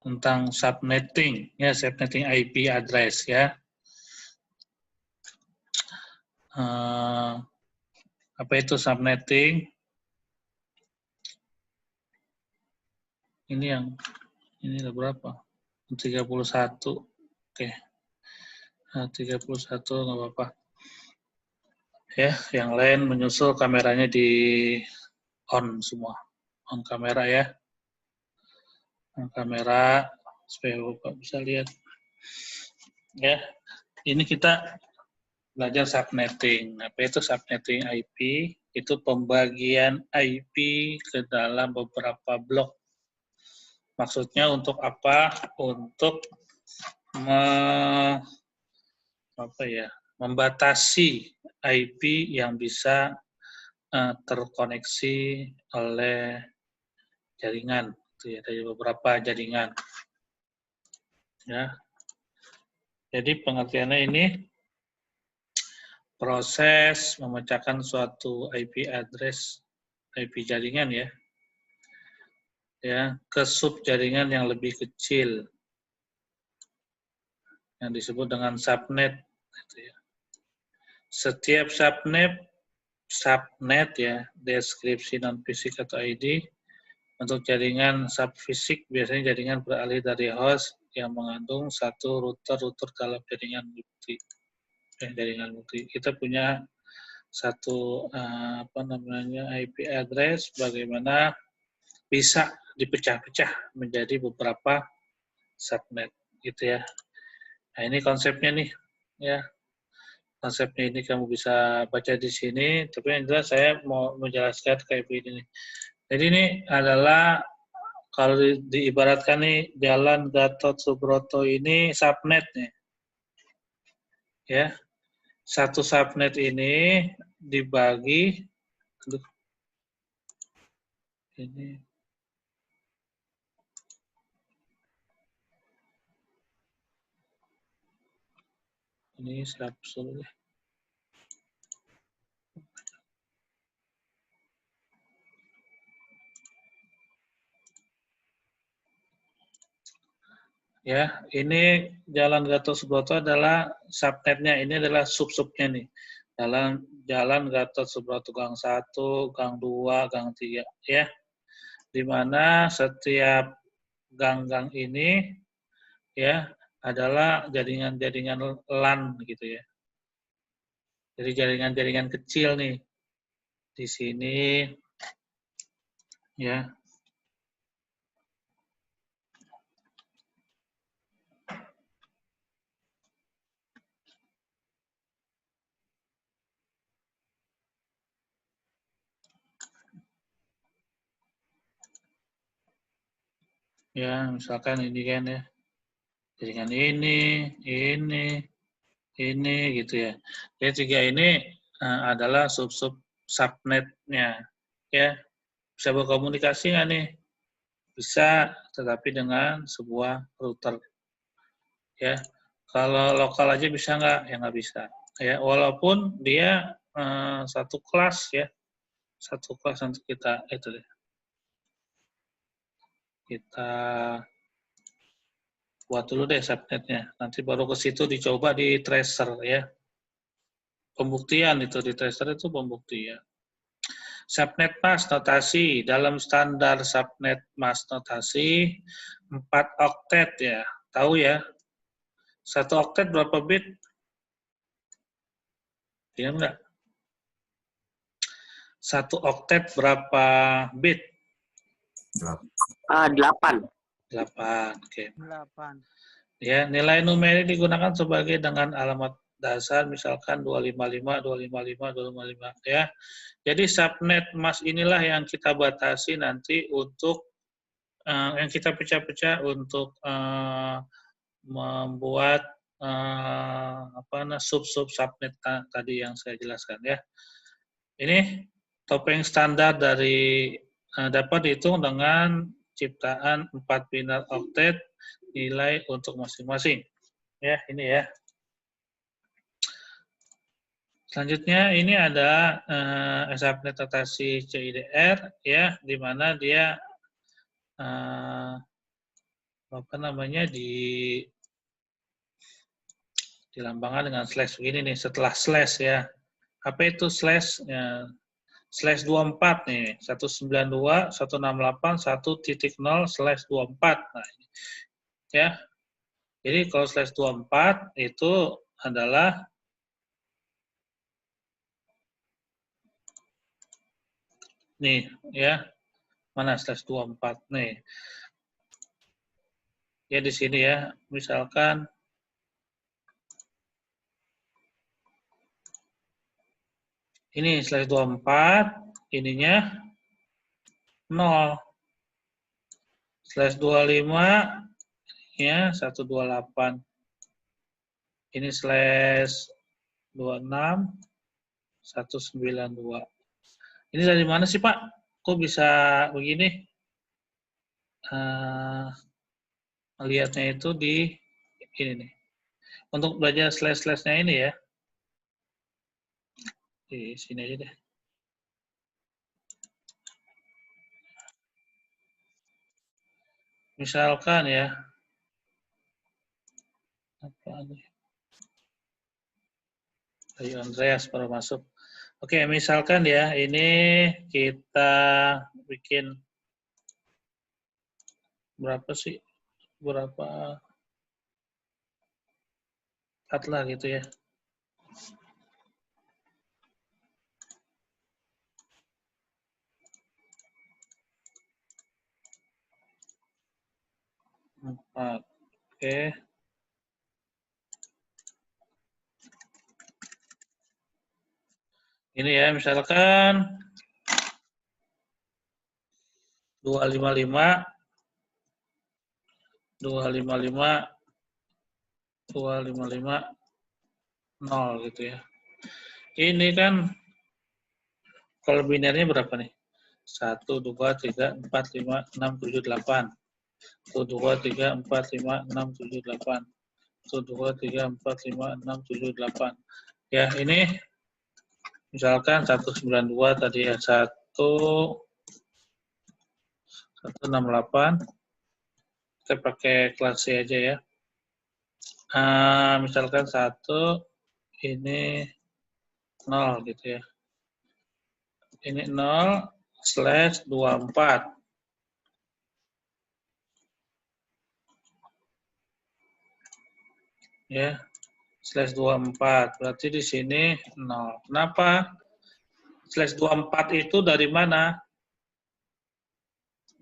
tentang subnetting, ya, subnetting IP address, ya. Apa itu subnetting? Ini ada berapa? 31. Oke. 31 nggak apa-apa. Ya, yang lain menyusul kameranya di on semua. On kamera ya. On kamera supaya Bapak bisa lihat. Ya, ini kita belajar subnetting. Apa itu subnetting IP? Itu pembagian IP ke dalam beberapa blok. Maksudnya untuk apa? Untuk membatasi IP yang bisa terkoneksi oleh jaringan, ya, dari beberapa jaringan. Ya, jadi pengertiannya ini proses memecahkan suatu IP address, IP jaringan ya, ke sub jaringan yang lebih kecil, yang disebut dengan subnet. Ya. Setiap subnet ya, deskripsi non-fisik atau ID. Untuk jaringan subfisik, biasanya jaringan beralih dari host yang mengandung satu router dalam jaringan multi. Jaringan multi. Kita punya satu IP address, bagaimana bisa dipecah-pecah menjadi beberapa subnet, gitu ya. Nah, ini konsepnya nih, ya. Konsepnya ini kamu bisa baca di sini, tapi yang jelas saya mau menjelaskan kayak begini. Jadi ini adalah kalau diibaratkan nih Jalan Gatot Subroto ini subnet nih. Ya. Satu subnet ini dibagi ini subsul. Ya, ini Jalan Gatot Subroto adalah subnetnya, ini adalah sub-subnya nih. Jalan Gatot Subroto Gang 1, Gang 2, Gang 3, ya. Di mana setiap gang-gang ini ya adalah jaringan-jaringan LAN gitu ya. Jadi jaringan-jaringan kecil nih. Di sini ya. Ya, misalkan ini kan ya. Jaringan ini gitu ya. Jadi tiga ini adalah sub-sub subnetnya. Ya, bisa berkomunikasi nggak nih? Bisa, tetapi dengan sebuah router. Ya, kalau lokal aja bisa nggak? Ya nggak bisa. Ya, walaupun dia satu kelas ya, satu kelas untuk kita itu deh. Kita buat dulu deh subnetnya. Nanti baru ke situ dicoba di tracer ya. Pembuktian itu di tracer itu pembuktian. Subnet mask notasi dalam standar subnet mask notasi 4 oktet ya. Tahu ya? 1 oktet berapa bit? Ingat enggak? 1 oktet berapa bit? 8. 8. Oke. 8. Ya, nilai numerik digunakan sebagai dengan alamat dasar misalkan 255, 255, 255 ya. Jadi subnet mask inilah yang kita batasi nanti untuk yang kita pecah-pecah untuk membuat sub-sub subnet tadi yang saya jelaskan ya. Ini topeng standar dari dapat dihitung dengan ciptaan 4 biner oktet nilai untuk masing-masing. Ya, ini ya. Selanjutnya ini ada subnet notasi CIDR ya, di mana dia apa namanya, dilambangkan dengan slash begini nih, setelah slash ya. Apa itu slash? Ya, slash 24 nih, 192, 168, 1.0, slash 24. Nah, ini, ya. Jadi kalau slash 24 itu adalah nih, ya. Mana slash 24 nih. Ya di sini ya, misalkan ini slash 24, ininya 0. Slash 25, ya 128. Ini slash 26, 192. Ini dari mana sih Pak? Kok bisa begini? Melihatnya itu di ini nih. Untuk belajar slash-slashnya ini ya. Di sini aja deh. Misalkan ya. Apa nih? Ayo Andreas baru masuk. Oke, misalkan ya, ini kita bikin berapa sih? Berapa 4 lah gitu ya. Oke. Ini ya, misalkan 255, 255, 255, 0 gitu ya. Ini kan kalau binernya berapa nih? 1, 2, 3, 4, 5, 6, 7, 8. 1, 2, 3, 4, 5, 6, 7, 8. 1, 2, 3, 4, 5, 6, 7, 8. Ya, ini misalkan 192 tadi ya. 168. Kita pakai kelas C aja ya. Misalkan 1, ini 0 gitu ya. Ini 0 slash 24. Ya, slash 24. Berarti di sini 0. Kenapa? Slash 24 itu dari mana?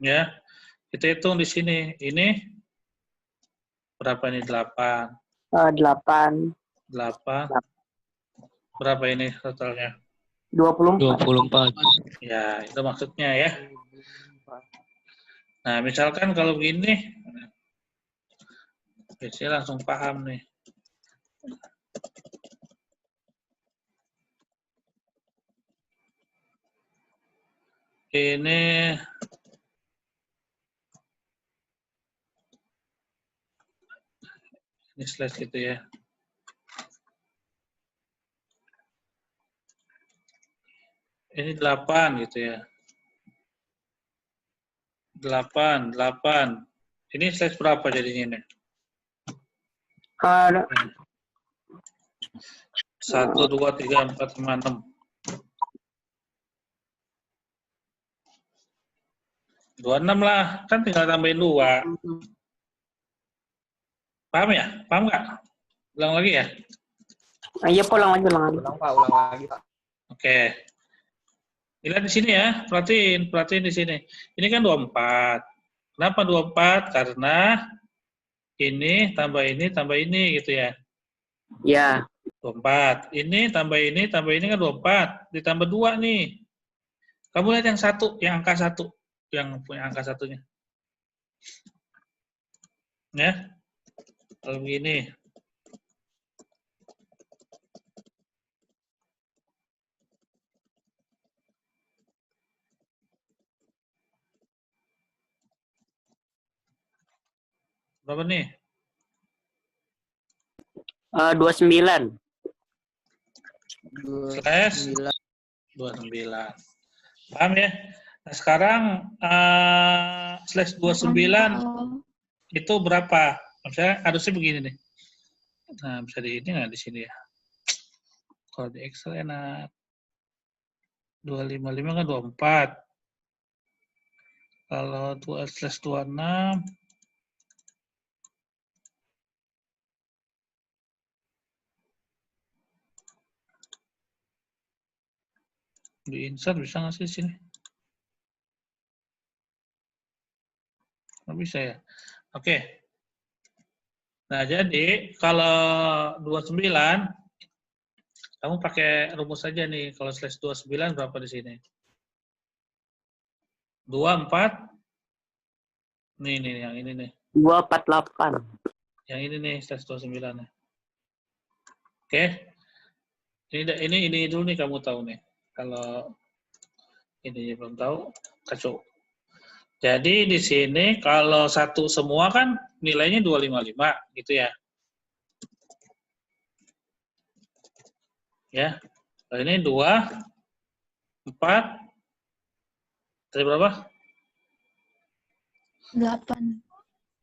Ya, kita hitung di sini. Ini berapa ini? 8. 8. 8. Berapa ini totalnya? 24. Ya, itu maksudnya ya. Nah, misalkan kalau begini, biasanya langsung paham nih. Ini slash gitu ya. Ini 8 gitu ya. 8. Ini slash berapa jadinya nih? 1, 2, 3, 4, 5, 6. 26 lah, kan tinggal tambahin 2. Paham ya? Paham nggak? Ulang lagi ya? Iya, Pak, ulang lagi. Ulang lagi, Pak. Oke. Lihat di sini ya, perhatiin di sini. Ini kan 24. Kenapa 24? Karena ini tambah ini gitu ya. Ya. 24. Ini tambah ini kan 24. Ditambah 2 nih. Kamu lihat yang satu, yang angka 1. Yang punya angka satunya. Ya. Kalau begini. Berapa nih? 29. Slash 29. Paham ya? Nah, sekarang slash 29 itu berapa? Misalnya harusnya begini nih. Nah, bisa di ini nggak di sini ya? Kalau di Excel enak. 255 kan 24. Kalau 2/26 di insert bisa nggak sih di sini? Nggak bisa ya? Oke. Nah, jadi kalau 29 kamu pakai rumus saja nih. Kalau slash 29 berapa di sini? 24. Nih, yang ini nih. 248. Yang ini nih, slash 29 nih. Oke. Ini dulu nih kamu tahu nih. Kalau ini belum tahu, kacau. Jadi di sini kalau satu semua kan nilainya 255 gitu ya. Ya. Ini 2, 4, tadi berapa? 8.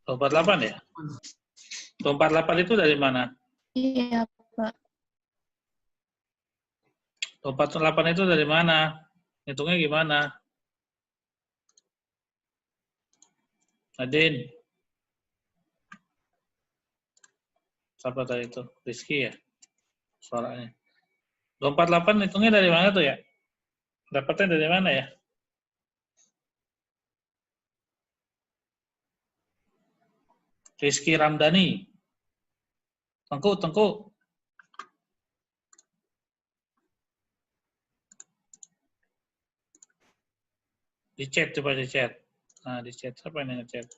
248 ya? 248 itu dari mana? Iya, Pak. 248 itu dari mana? Hitungnya gimana? Nadine. Siapa tadi itu? Rizky ya? Suaranya. 248 hitungnya dari mana tuh ya? Dapatnya dari mana ya? Rizky Ramdhani. Tengku. Di chat, coba di chat. Nah, di chat. Siapa yang nge-chat?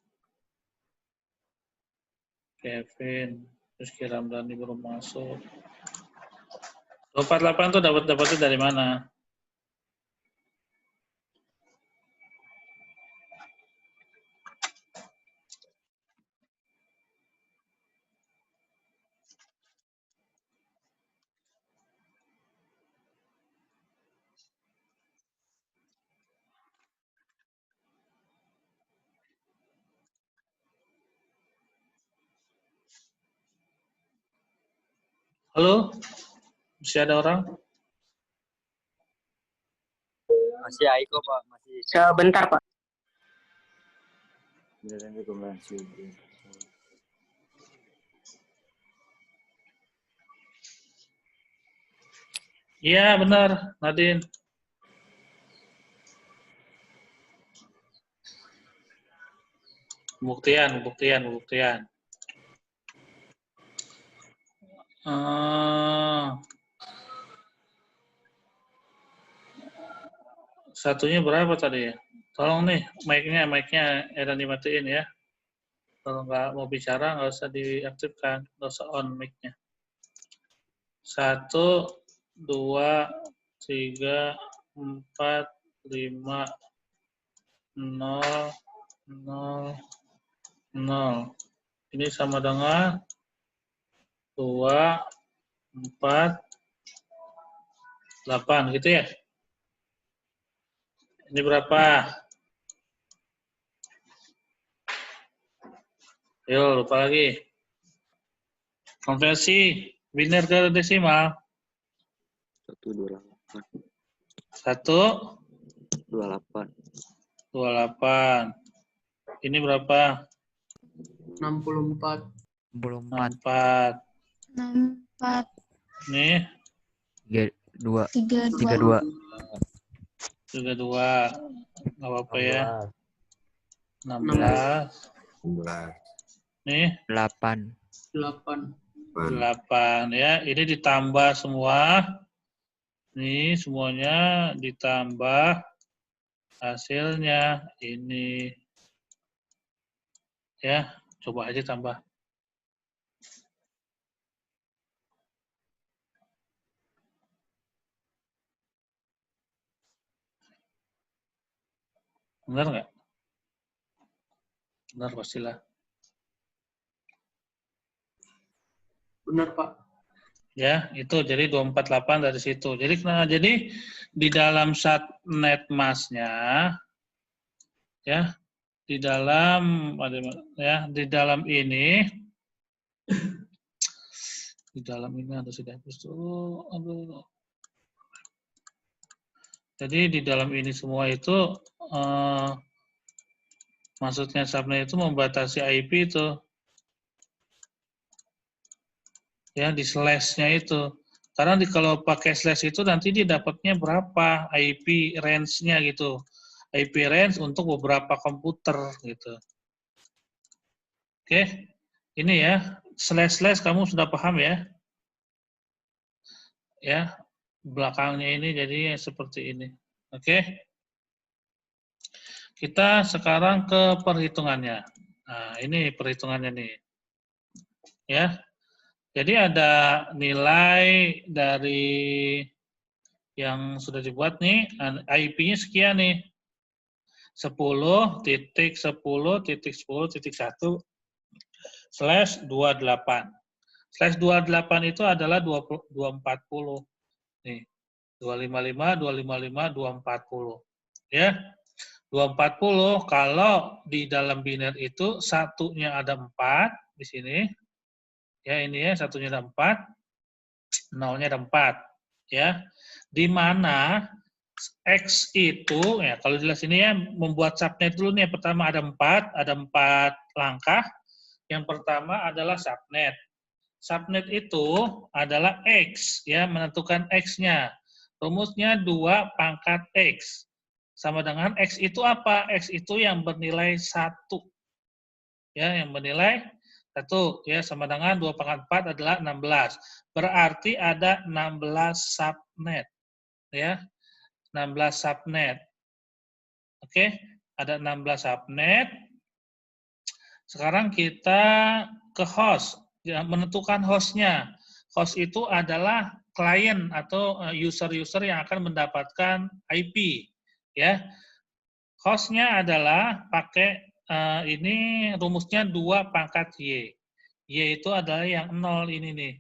Kevin. Rizky Ramdhani baru masuk. 248 tuh dapatnya dari mana? Halo? Masih ada orang? Masih Aiko Pak, masih. Sebentar, Pak. Beneran rekomendasi. Iya, benar, Nadine. Pembuktian. Satunya berapa tadi ya? Tolong nih, mic-nya ada dimatiin ya. Kalau nggak mau bicara, nggak usah diaktifkan, nggak usah on mic-nya. 1, 2, 3, 4, 5, 0, 0, 0. Ini sama dengan 2, 4, 8 gitu ya? Ini berapa? Yo, lupa lagi. Konversi biner ke desimal. 128. 128. Ini berapa? 64. 64. 64. Nih 32. 32. Nggak apa-apa ya. 16. Nih 8 ya. Ini ditambah semua. Nih semuanya ditambah hasilnya ini. Ya, coba aja tambah. Benar nggak? Benar pastilah. Benar, Pak. Ya, itu jadi 248 dari situ. Jadi di dalam SAT net mass-nya ya, di dalam ya, di dalam ini harus dihapus dulu. Aduh. Jadi di dalam ini semua itu maksudnya subnet itu membatasi IP itu. Ya, di slash-nya itu. Karena kalau pakai slash itu nanti dia dapatnya berapa IP range-nya gitu. IP range untuk beberapa komputer gitu. Oke, ini ya, slash kamu sudah paham ya? Ya, belakangnya ini jadi seperti ini. Oke. Kita sekarang ke perhitungannya. Nah, ini perhitungannya nih. Ya. Jadi ada nilai dari yang sudah dibuat nih, IP-nya sekian nih. 10.10.10.1/240. Slash 28 itu adalah 240. Nih, 255, 255, 240. Ya, 240 kalau di dalam biner itu satunya ada 4 di sini. Ya, ini ya, satunya ada 4, nolnya ada 4. Ya, di mana X itu, ya kalau di sini ya, membuat subnet dulu nih, yang pertama ada 4 langkah. Yang pertama adalah subnet. Subnet itu adalah X, ya, menentukan X-nya. Rumusnya 2 pangkat X. Sama dengan X itu apa? X itu yang bernilai 1. Ya, yang bernilai 1, ya, sama dengan 2 pangkat 4 adalah 16. Berarti ada 16 subnet. Ya, 16 subnet. Oke, ada 16 subnet. Sekarang kita ke host, ya, menentukan hostnya. Host itu adalah klien atau user-user yang akan mendapatkan IP. Ya, hostnya adalah pakai ini rumusnya 2 pangkat Y. Y itu adalah yang 0 ini nih.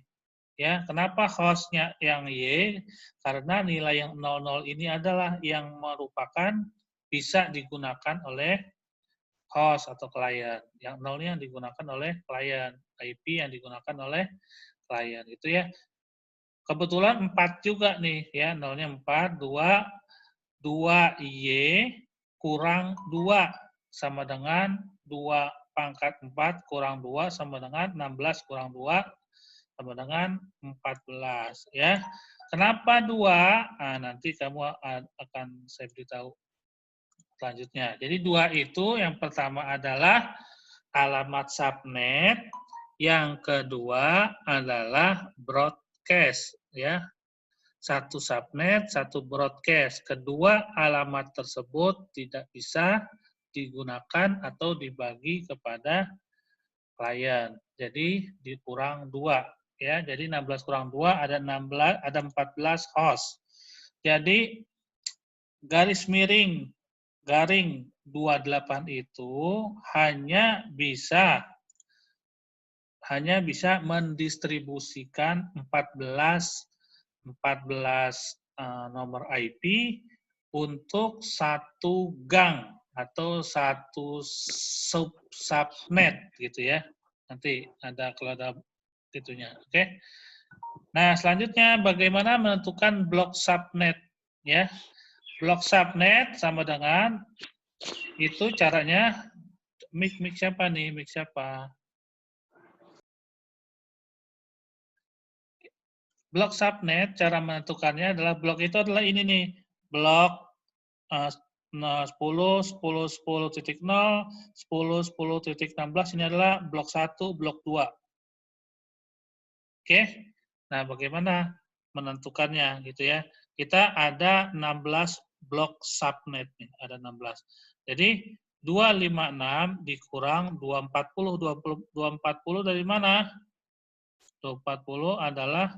Ya, kenapa hostnya yang Y? Karena nilai yang 00 ini adalah yang merupakan bisa digunakan oleh host atau klien. Yang 0-nya yang digunakan oleh klien. IP yang digunakan oleh klien. Itu ya. Kebetulan 4 juga nih. Ya, 0-nya 4, 2Y kurang 2 sama dengan 2 pangkat 4 kurang 2 sama dengan 16 kurang 2 sama dengan 14, ya. Kenapa 2? Nah, nanti kamu akan saya beritahu selanjutnya. Jadi 2 itu yang pertama adalah alamat subnet, yang kedua adalah broadcast, ya. 1 subnet, 1 broadcast. Kedua alamat tersebut tidak bisa digunakan atau dibagi kepada klien. Jadi dikurang 2. Ya, jadi 16 kurang 2 ada 14 host. Jadi garis miring garing 28 itu hanya bisa mendistribusikan 14 nomor IP untuk 1 gang atau 1 subnet gitu ya. Nanti ada kalau ada itunya, oke. Nah, selanjutnya bagaimana menentukan blok subnet ya. Blok subnet sama dengan itu caranya mic siapa nih? Mic siapa? Blok subnet cara menentukannya adalah blok itu adalah ini nih. Blok 10, 10, 10.0, 10, 10.16 ini adalah blok 1, blok 2. Oke. Nah, bagaimana menentukannya gitu ya. Kita ada 16 blok subnet nih, ada 16. Jadi 256 dikurang 240. 240 dari mana? 240 adalah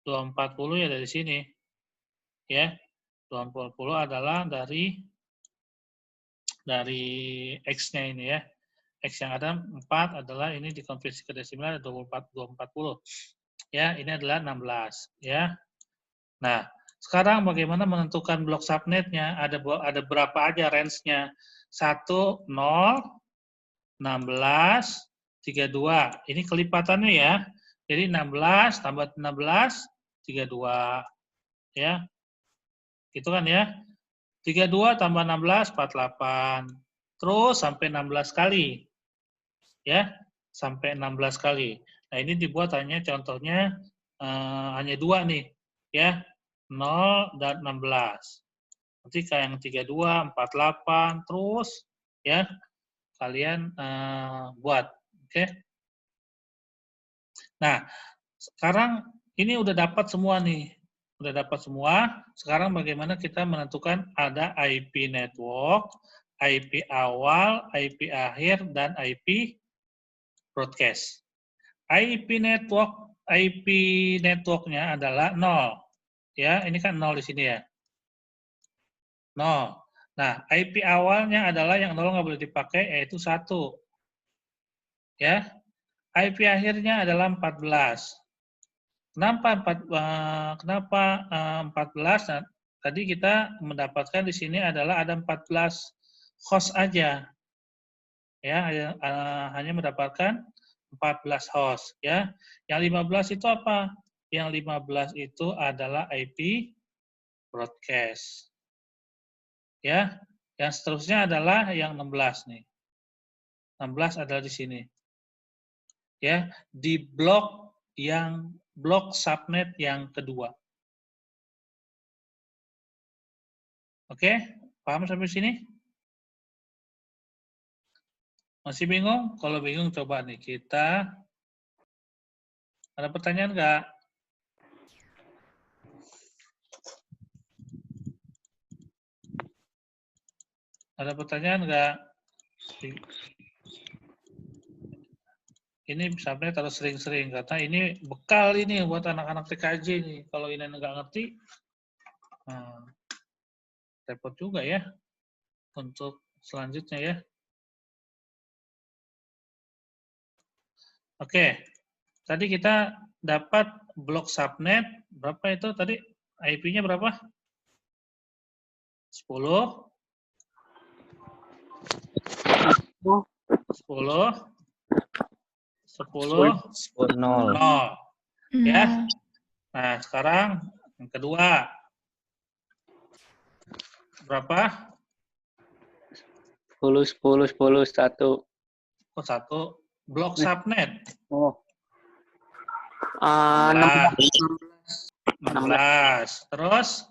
240 ya dari sini. Ya. 240 adalah dari X-nya ini ya. X yang ada 4 adalah ini dikonversi ke desimal ada 240. Ya, ini adalah 16 ya. Nah, Sekarang bagaimana menentukan blok subnetnya? Ada berapa aja range-nya? 1, 0, 16, 32. Ini kelipatannya ya. Jadi 16 tambah 16, 32. Ya. Gitu kan ya. 32 tambah 16, 48. Terus sampai 16 kali. Ya. Sampai 16 kali. Nah, ini dibuat hanya contohnya hanya 2 nih. Ya. 0 dan 16. Nanti kayak yang 32, 48, terus ya kalian buat. Oke. Nah, sekarang ini udah dapat semua nih. Udah dapat semua. Sekarang bagaimana kita menentukan ada IP network, IP awal, IP akhir, dan IP broadcast. IP networknya adalah 0. Ya, ini kan 0 di sini ya. 0. Nah, IP awalnya adalah yang 0 nggak boleh dipakai, yaitu 1. Ya. IP akhirnya adalah 14. Kenapa 14? Nah, tadi kita mendapatkan di sini adalah ada 14 host aja. Ya, hanya mendapatkan 14 host ya. Yang 15 itu apa? Yang 15 itu adalah IP broadcast. Ya. Yang seterusnya adalah yang 16 nih. 16 adalah di sini. Ya, di blok subnet yang kedua. Oke, paham sampai sini? Masih bingung? Kalau bingung coba nih kita. Ada pertanyaan nggak? Ada pertanyaan nggak? Ini subnet harus sering-sering karena ini bekal ini buat anak-anak TKJ nih. Kalau ini nggak ngerti, repot juga ya untuk selanjutnya ya. Oke, tadi kita dapat blok subnet berapa itu tadi? IP-nya berapa? 10. 0. Ya. Nah, sekarang yang kedua. Berapa? 10, 1. Oh, 1. Blok subnet. Oh. 16. Terus?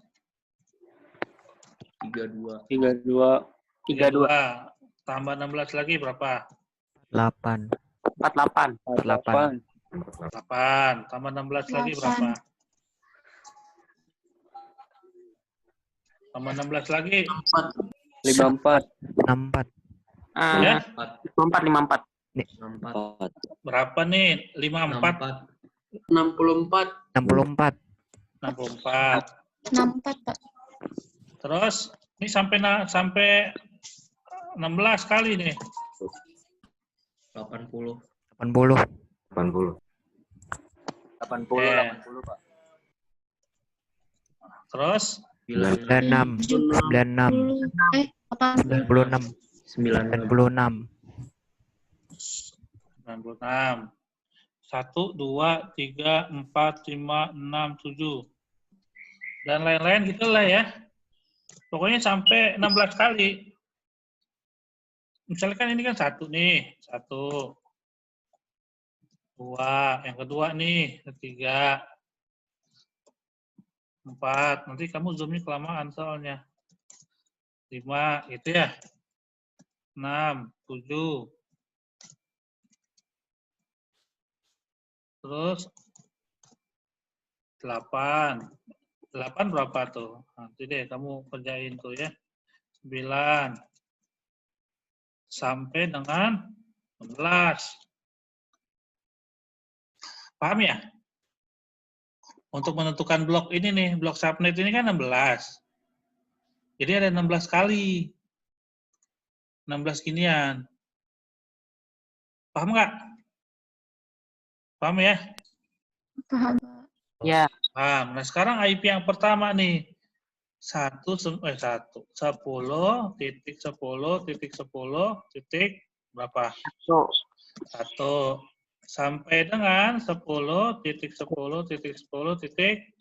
32. 32. Tambah 16 lagi berapa? 48. 8. Tambah 16 lagi berapa? Tambah 16 lagi. 54. 64. Ya? 54. Berapa nih? 54. 64. 64. 64, Pak. Terus ini sampai 16 kali nih. 80. 80, Pak. Terus 96. 96. 96. 96. 96. 1, 2, 3, 4, 5, 6, 7. Dan lain-lain gitulah ya. Pokoknya sampai 16 kali. Misalkan ini kan 1 nih. 1. 2. Yang kedua nih. Ketiga. 4. Nanti kamu zoomnya kelamaan soalnya. 5. Itu ya. 6. 7. Terus 8. 8 berapa tuh? Nanti deh kamu kerjain tuh ya. 9. Sampai dengan 16. Paham ya? Untuk menentukan blok ini nih, blok subnet ini kan 16. Jadi ada 16 kali. 16 ginian. Paham nggak? Paham ya? Paham, Pak. Ya. Paham. Nah, sekarang IP yang pertama nih. 10 titik 10 titik 10 titik berapa? 1 sampai dengan 10 titik 10 titik 10 titik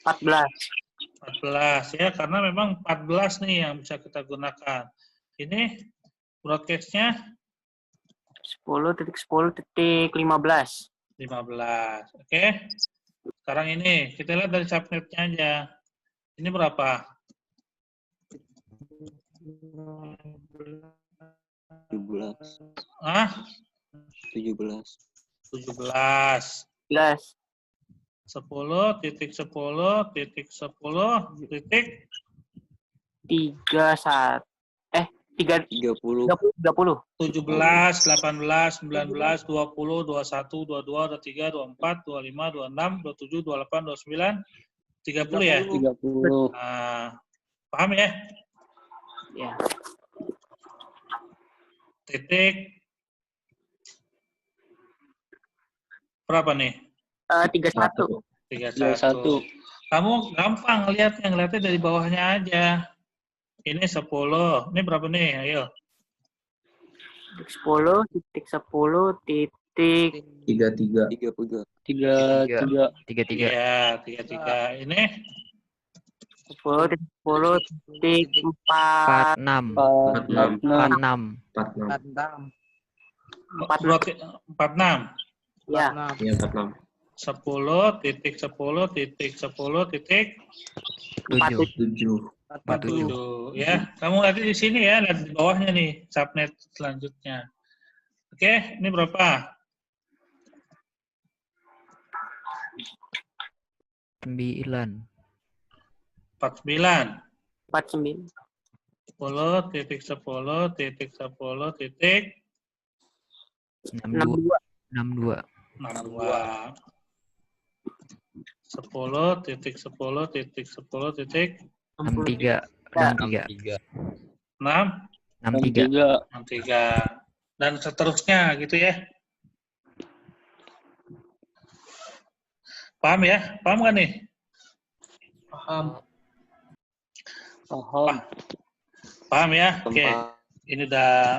14 ya, karena memang 14 nih yang bisa kita gunakan. Ini broadcast-nya 10.10.15. 15. Oke. Sekarang ini kita lihat dari subnet-nya aja. Ini berapa? 17. Ah, 17. 17. 10 titik 10 titik 10 titik 30. 30. 17, 18, 19, 20, 21, 22, 23, 24, 25, 26, 27, 28, 29, 30 ya? 30. Nah, paham ya? Ya. Titik berapa nih? 31. 31. Kamu gampang ngeliatnya dari bawahnya aja. Ini 10. Ini berapa nih? Ayo. 10 titik 10 titik 33. 33. Iya, 33. Ini 10 titik 10 titik 46. 46. 46. Ya. 46. 10 titik 10 titik 10 titik 7. 47 ya. Kamu lihat di sini ya, lihat di bawahnya nih subnet selanjutnya. Oke, ini berapa? 9. 49. 49. 10 titik 10 titik 10 titik 62. 62. 62. 10 titik 10 titik 10 titik 63. 63. 6 63. 63 dan seterusnya gitu ya. Paham ya? Paham nggak nih? Paham. Paham ya? Oke. Ini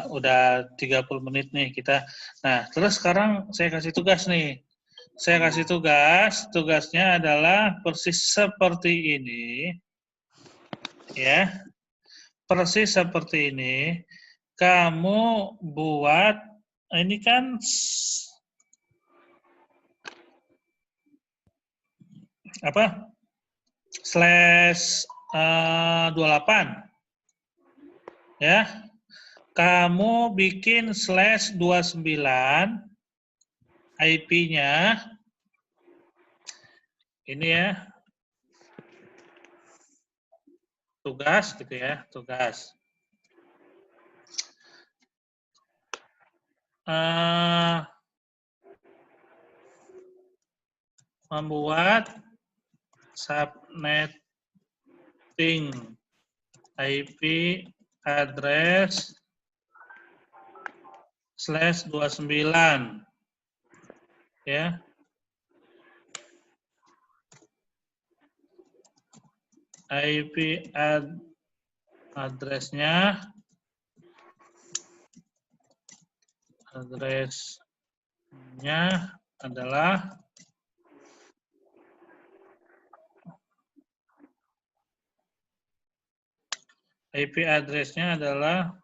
udah 30 menit nih kita. Nah, terus sekarang saya kasih tugas nih. Saya kasih tugasnya adalah persis seperti ini. Ya. Persis seperti ini. Kamu buat, ini kan apa? /28. Ya. Kamu bikin /29 IP-nya ini ya. Tugas gitu ya, tugas. Membuat subnetting IP address /29 ya. IP address-nya adalah IP address-nya adalah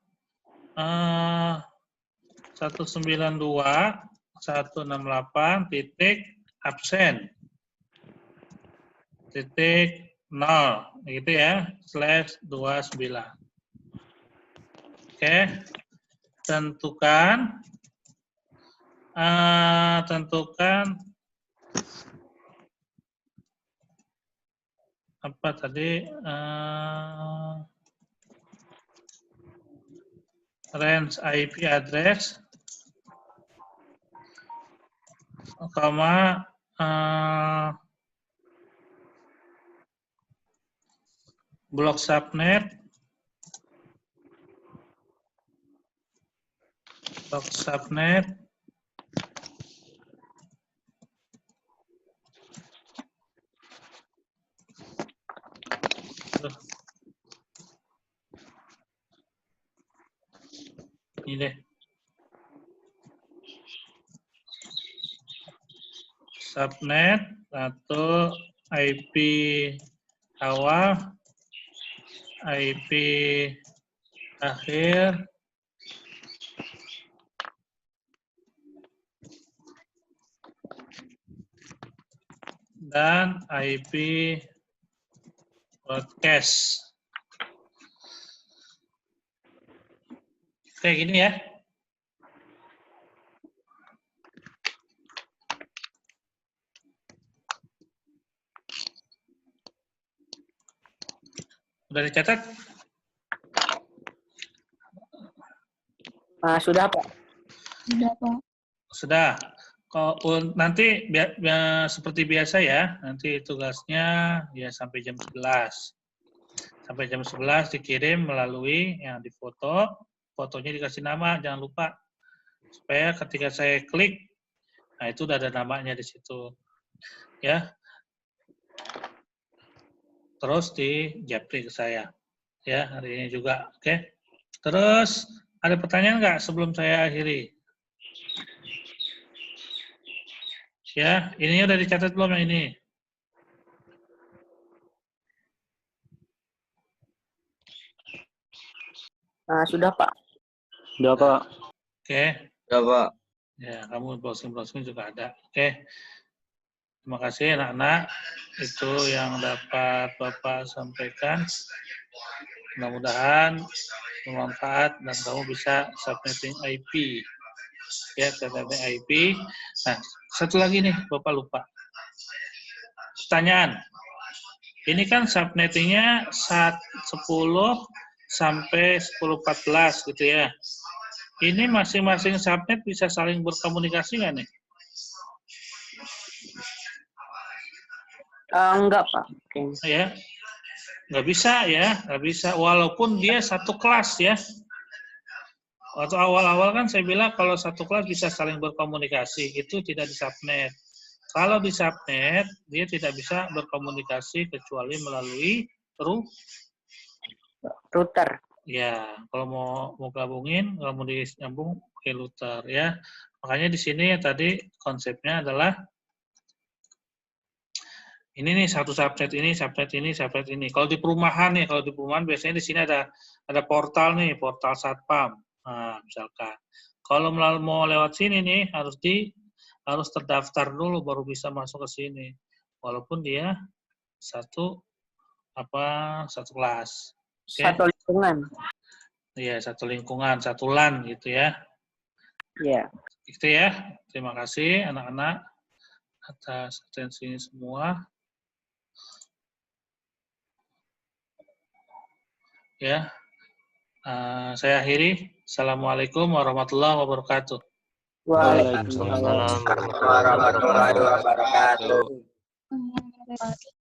192.168 titik absen titik 0 gitu ya /29. Oke, tentukan apa tadi range IP address koma blok subnet Aduh. Ini deh. Subnet atau IP awal, IP akhir, dan IP broadcast. Kayak gini ya. Udah dicatat? Sudah, Pak. Sudah, Pak. Sudah. Nanti seperti biasa ya, nanti tugasnya ya sampai jam 11. Sampai jam 11 dikirim melalui yang difoto, fotonya dikasih nama, jangan lupa. Supaya ketika saya klik, nah itu udah ada namanya di situ. Ya. Terus di japri ke saya. Ya, hari ini juga. Oke. Terus, ada pertanyaan nggak sebelum saya akhiri? Ya, ini udah dicatat belum yang ini? Sudah, Pak. Sudah, Pak. Oke. Sudah, Pak. Ya, kamu browsing-browsing juga ada. Oke. Terima kasih anak-anak. Itu yang dapat Bapak sampaikan. Mudah-mudahan bermanfaat dan kamu bisa subnetting IP. Ya, subnetting IP. Nah, satu lagi nih, Bapak lupa. Pertanyaan. Ini kan subnettingnya 10 sampai 10.14 gitu ya. Ini masing-masing subnet bisa saling berkomunikasi nggak nih? Enggak, Pak. Ya, nggak bisa ya, nggak bisa. Walaupun dia satu kelas ya. Waktu awal-awal kan saya bilang kalau satu kelas bisa saling berkomunikasi, itu tidak di subnet. Kalau di subnet, dia tidak bisa berkomunikasi kecuali melalui Router. ya, kalau mau gabungin, kalau mau disambung ke router ya. Makanya di sini tadi konsepnya adalah ini nih satu subnet ini, subnet ini, subnet ini. Kalau di perumahan nih, kalau di perumahan biasanya di sini ada portal nih, portal satpam. Nah, misalkan. Kalau mau lewat sini nih harus terdaftar dulu baru bisa masuk ke sini. Walaupun dia satu kelas. Okay? Satu lingkungan. Iya, satu lingkungan, satu LAN gitu ya. Iya. Gitu ya. Terima kasih anak-anak atas atensinya semua. Ya, saya akhiri. Assalamualaikum warahmatullahi wabarakatuh. Waalaikumsalam warahmatullahi wabarakatuh. Hmm.